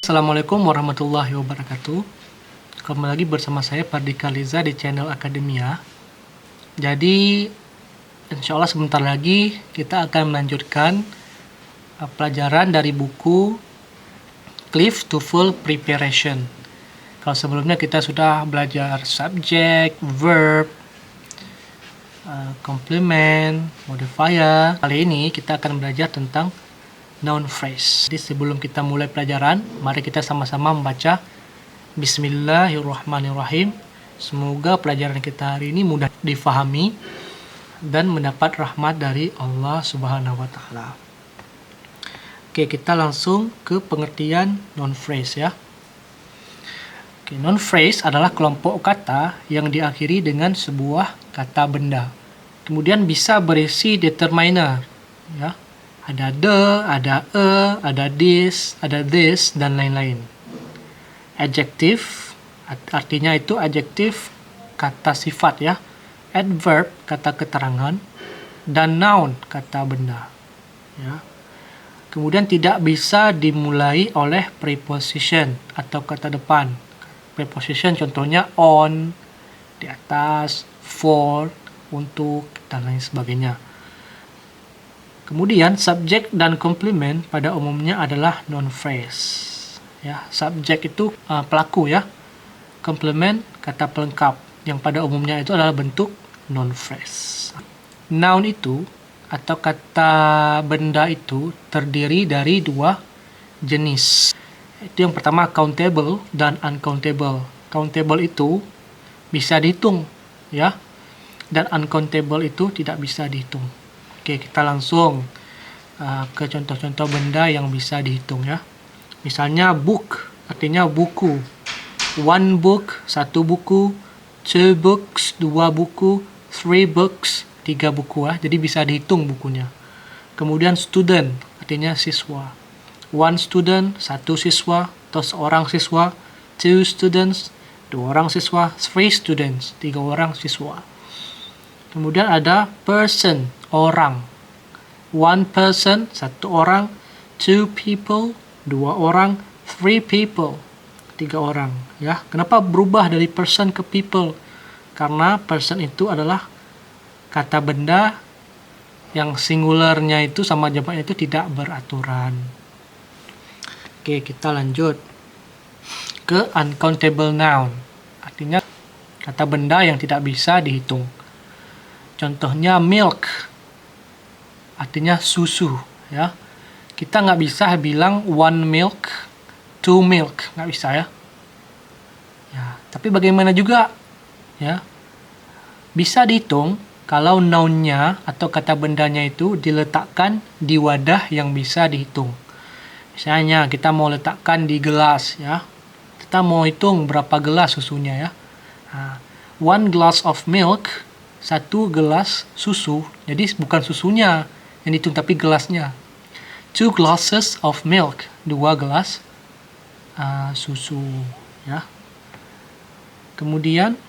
Assalamualaikum warahmatullahi wabarakatuh. Kembali lagi bersama saya Pardika Liza di channel Akademia. Jadi insya Allah sebentar lagi kita akan melanjutkan pelajaran dari buku Cliff to Full Preparation. Kalau sebelumnya kita sudah belajar subject, verb, complement, modifier. Kali ini kita akan belajar tentang noun phrase. Jadi sebelum kita mulai pelajaran, mari kita sama-sama membaca Bismillahirrahmanirrahim. Semoga pelajaran kita hari ini mudah difahami dan mendapat rahmat dari Allah Subhanahu wa taala. Oke, kita langsung ke pengertian noun phrase ya. Oke, noun phrase adalah kelompok kata yang diakhiri dengan sebuah kata benda. Kemudian bisa berisi determiner ya. Ada the, ada ada this, dan lain-lain. Adjective, artinya itu adjektif, kata sifat ya. Adverb, kata keterangan. Dan noun, kata benda. Ya. Kemudian tidak bisa dimulai oleh preposition atau kata depan. Preposition contohnya on, di atas, for, untuk, dan lain sebagainya. Kemudian subjek dan complement pada umumnya adalah noun phrase. Ya, subjek itu pelaku ya. Complement kata pelengkap yang pada umumnya itu adalah bentuk noun phrase. Noun itu atau kata benda itu terdiri dari dua jenis. Itu yang pertama countable dan uncountable. Countable itu bisa dihitung ya. Dan uncountable itu tidak bisa dihitung. Oke, kita langsung ke contoh-contoh benda yang bisa dihitung ya. Misalnya book, artinya buku. One book, satu buku. Two books, dua buku. Three books, tiga buku ya. Jadi bisa dihitung bukunya. Kemudian student, artinya siswa. One student, satu siswa. Atau seorang siswa. Two students, dua orang siswa. Three students, tiga orang siswa. Kemudian ada person, orang. One person, satu orang. Two people, dua orang. Three people, tiga orang. Ya, kenapa berubah dari person ke people? Karena person itu adalah kata benda yang singularnya itu sama jamaknya itu tidak beraturan. Oke, kita lanjut ke uncountable noun. Artinya kata benda yang tidak bisa dihitung. Contohnya milk, artinya susu ya. Kita nggak bisa bilang one milk, two milk, nggak bisa ya. Ya, tapi bagaimana juga ya, bisa dihitung kalau nounnya atau kata bendanya itu diletakkan di wadah yang bisa dihitung. Misalnya kita mau letakkan di gelas ya, kita mau hitung berapa gelas susunya ya. Nah, one glass of milk, satu gelas susu, jadi bukan susunya yang dihitung tapi gelasnya. Two glasses of milk, dua gelas susu ya. Kemudian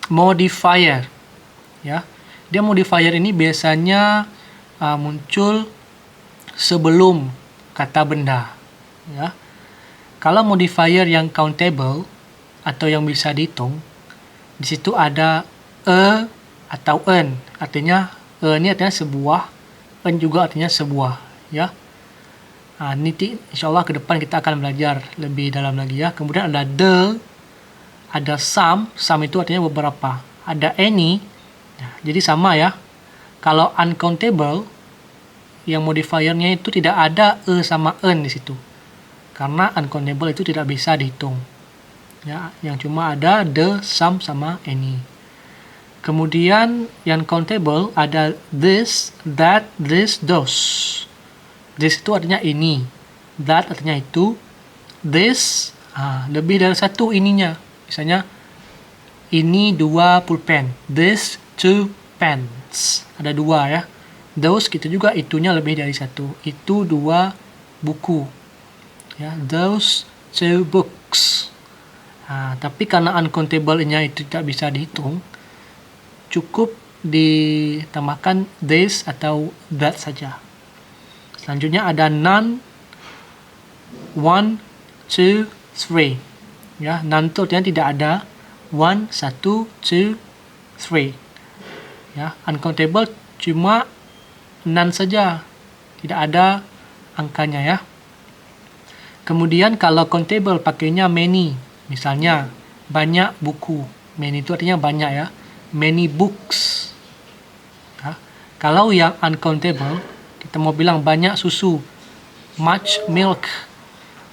modifier ya. Dia modifier ini biasanya muncul sebelum kata benda ya. Kalau modifier yang countable atau yang bisa dihitung, di situ ada atau an, artinya ini artinya sebuah, an juga artinya sebuah ya. Nah, nanti insyaallah ke depan kita akan belajar lebih dalam lagi ya. Kemudian ada the, ada some itu artinya beberapa, ada any ya, jadi sama ya. Kalau uncountable yang modifiernya itu tidak ada sama an di situ, karena uncountable itu tidak bisa dihitung ya, yang cuma ada the, some, sama any. Kemudian yang countable ada this, that, this, those. This itu artinya ini, that artinya itu, this lebih dari satu ininya. Misalnya ini 2 pulpen, this 2 pens, ada 2 ya. Those gitu juga itunya lebih dari satu, itu 2 buku ya, those 2 books. Tapi karena uncountable-nya itu tidak bisa dihitung, cukup ditambahkan this atau that saja. Selanjutnya ada none, one, 2, 3. Ya, none itu artinya tidak ada. 1, 1, 2, 3. Ya, uncountable cuma none saja. Tidak ada angkanya ya. Kemudian kalau countable pakainya many. Misalnya banyak buku. Many itu artinya banyak ya. Many books. Ya. Kalau yang uncountable, kita mau bilang banyak susu. Much milk.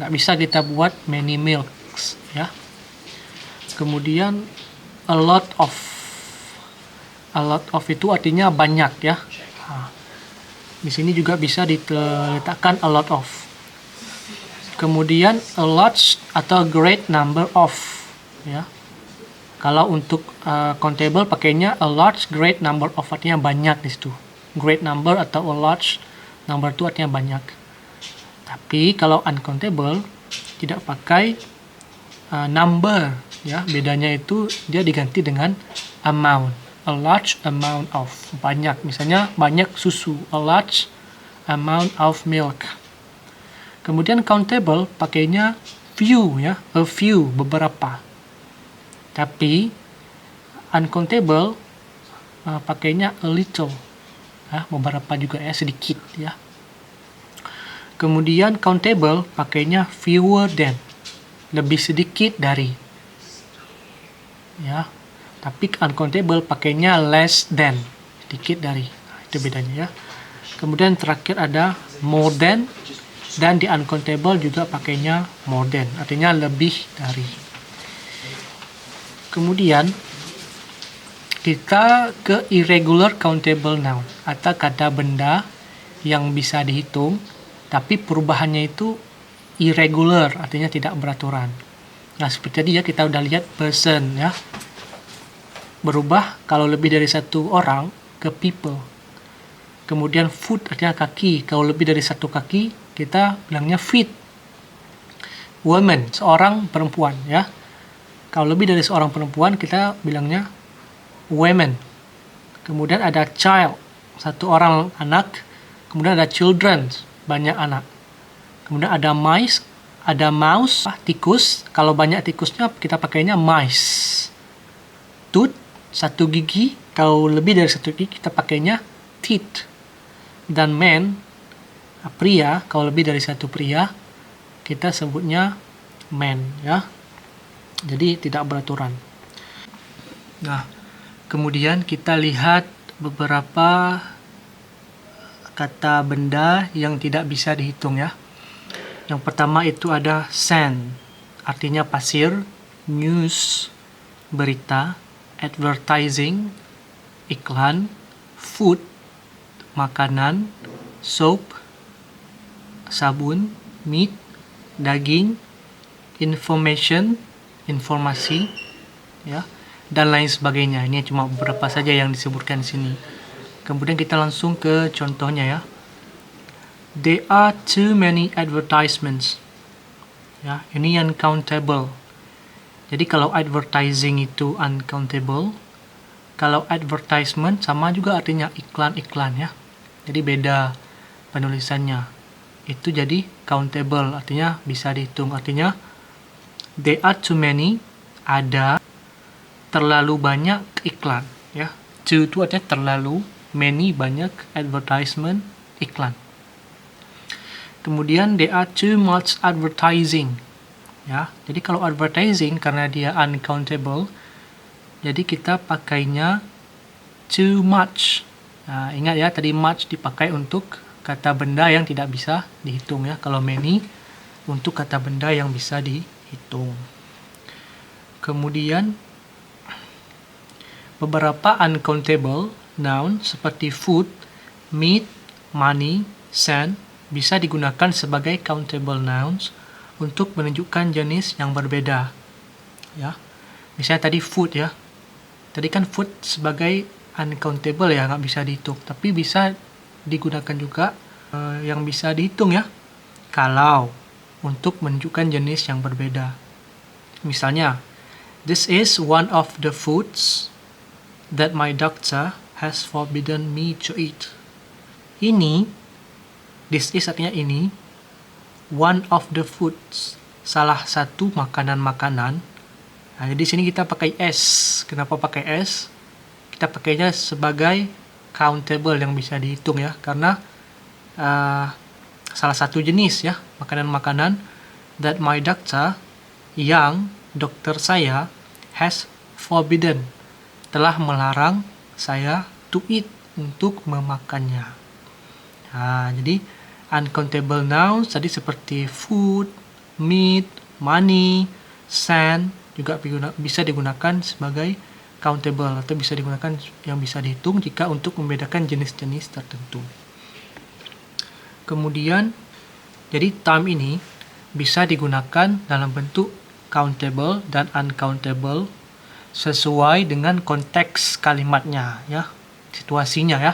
Nggak bisa kita buat many milks ya. Kemudian a lot of. A lot of itu artinya banyak ya. Di sini juga bisa diletakkan a lot of. Kemudian a large atau great number of ya. Kalau untuk countable pakainya a large great number of artinya banyak di situ. Great number atau a large number itu artinya banyak. Tapi kalau uncountable tidak pakai number ya. Bedanya itu dia diganti dengan amount. A large amount of, banyak, misalnya banyak susu, a large amount of milk. Kemudian countable pakainya few ya, a few, beberapa. Tapi uncountable pakainya a little ya, beberapa juga ya, sedikit ya. Kemudian countable pakainya fewer than, lebih sedikit dari ya. Tapi uncountable pakainya less than, sedikit dari. Nah, itu bedanya ya. Kemudian terakhir ada more than, dan di uncountable juga pakainya more than, artinya lebih dari. Kemudian kita ke irregular countable noun atau kata benda yang bisa dihitung tapi perubahannya itu irregular, artinya tidak beraturan. Nah, seperti tadi ya kita udah lihat person ya. Berubah kalau lebih dari satu orang ke people. Kemudian foot artinya kaki. Kalau lebih dari satu kaki, kita bilangnya feet. Woman, seorang perempuan ya. Kalau lebih dari seorang perempuan, kita bilangnya women. Kemudian ada child, satu orang anak. Kemudian ada children, banyak anak. Kemudian ada mice, ada mouse, tikus. Kalau banyak tikusnya, kita pakainya mice. Tooth, satu gigi. Kalau lebih dari satu gigi, kita pakainya teeth. Dan man, pria, kalau lebih dari satu pria, kita sebutnya man ya. Jadi tidak beraturan. Nah, kemudian kita lihat beberapa kata benda yang tidak bisa dihitung ya. Yang pertama itu ada sand, artinya pasir, news, berita, advertising, iklan, food, makanan, soap, sabun, meat, daging, information, informasi, ya, dan lain sebagainya. Ini cuma beberapa saja yang disebutkan di sini. Kemudian kita langsung ke contohnya ya. There are too many advertisements. Ya, ini uncountable. Jadi kalau advertising itu uncountable, kalau advertisement sama juga artinya iklan-iklan ya. Jadi beda penulisannya. Itu jadi countable, artinya bisa dihitung. Artinya there are too many, ada terlalu banyak iklan ya. Too itu artinya terlalu, many banyak, advertisement iklan. Kemudian there are too much advertising. Ya, jadi kalau advertising karena dia uncountable, jadi kita pakainya too much. Nah, ingat ya tadi much dipakai untuk kata benda yang tidak bisa dihitung ya. Kalau many untuk kata benda yang bisa dihitung. Kemudian beberapa uncountable noun seperti food, meat, money, sand bisa digunakan sebagai countable nouns untuk menunjukkan jenis yang berbeda. Ya. Misalnya tadi food ya. Tadi kan food sebagai uncountable ya, nggak bisa dihitung. Tapi bisa digunakan juga yang bisa dihitung ya. Kalau untuk menunjukkan jenis yang berbeda. Misalnya, this is one of the foods that my doctor has forbidden me to eat. Ini, this is artinya ini, one of the foods. salah satu makanan-makanan. Nah, jadi sini kita pakai S. Kenapa pakai S? Kita pakainya sebagai countable yang bisa dihitung ya, karena salah satu jenis ya makanan-makanan that my doctor, yang dokter saya, has forbidden, telah melarang saya to eat, untuk memakannya. Nah, jadi uncountable nouns tadi seperti food, meat, money, sand juga bisa digunakan sebagai countable atau bisa digunakan yang bisa dihitung jika untuk membedakan jenis-jenis tertentu. Kemudian, jadi time ini bisa digunakan dalam bentuk countable dan uncountable sesuai dengan konteks kalimatnya ya, situasinya ya.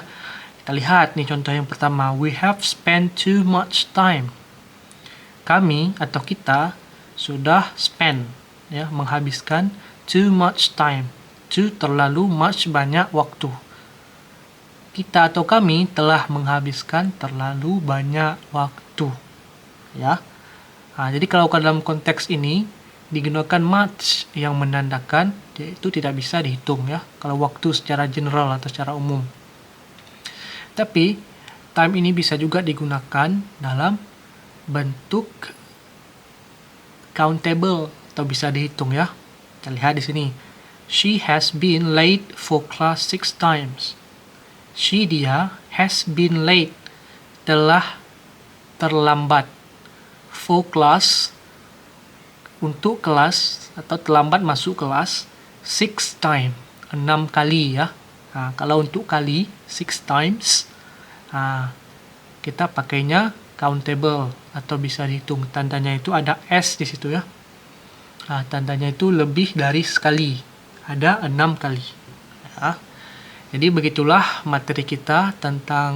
Kita lihat nih contoh yang pertama, we have spent too much time. Kami atau kita sudah spend ya, menghabiskan too much time. Too terlalu, much banyak waktu. Kita atau kami telah menghabiskan terlalu banyak waktu ya. Nah, jadi kalau dalam konteks ini digunakan much yang menandakan itu tidak bisa dihitung ya, kalau waktu secara general atau secara umum. Tapi time ini bisa juga digunakan dalam bentuk countable atau bisa dihitung ya. Kita lihat di sini. She has been late for class 6 times. She, dia, has been late, telah terlambat, for class, untuk kelas atau terlambat masuk kelas, 6 time, 6 kali ya. Nah, kalau untuk kali 6 times, kita pakainya countable atau bisa dihitung. Tandanya itu ada S di situ ya. Nah, tandanya itu lebih dari sekali, ada 6 kali ya. Jadi begitulah materi kita tentang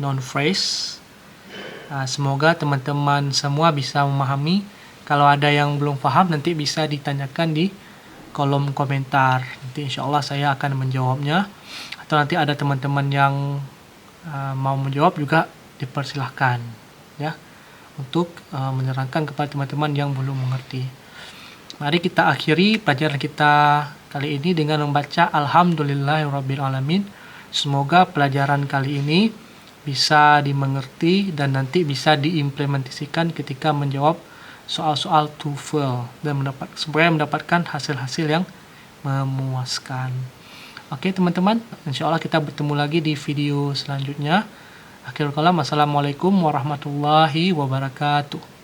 noun phrase. Semoga teman-teman semua bisa memahami. Kalau ada yang belum paham nanti bisa ditanyakan di kolom komentar. Nanti insya Allah saya akan menjawabnya. Atau nanti ada teman-teman yang mau menjawab juga dipersilahkan ya, untuk menerangkan kepada teman-teman yang belum mengerti. Mari kita akhiri pelajaran kita kali ini dengan membaca Alhamdulillahirrabbilalamin. Semoga pelajaran kali ini bisa dimengerti dan nanti bisa diimplementasikan ketika menjawab soal-soal TOEFL dan supaya mendapatkan hasil-hasil yang memuaskan. Oke teman-teman, insya Allah kita bertemu lagi di video selanjutnya. Akhirul kalam, assalamualaikum warahmatullahi wabarakatuh.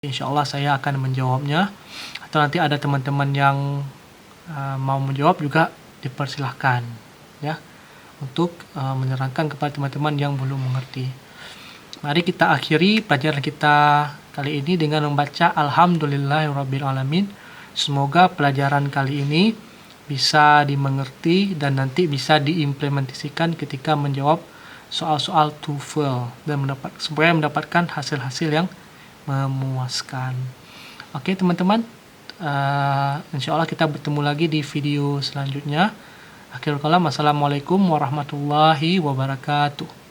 Insya Allah saya akan menjawabnya. Atau nanti ada teman-teman yang mau menjawab juga dipersilahkan ya, untuk menerangkan kepada teman-teman yang belum mengerti. Mari kita akhiri pelajaran kita kali ini dengan membaca Alhamdulillahirrabbilalamin. Semoga pelajaran kali ini bisa dimengerti dan nanti bisa diimplementasikan ketika menjawab soal-soal TOEFL dan supaya mendapatkan hasil-hasil yang memuaskan. Oke teman-teman, insya Allah kita bertemu lagi di video selanjutnya. Akhirul kalam, assalamualaikum warahmatullahi wabarakatuh.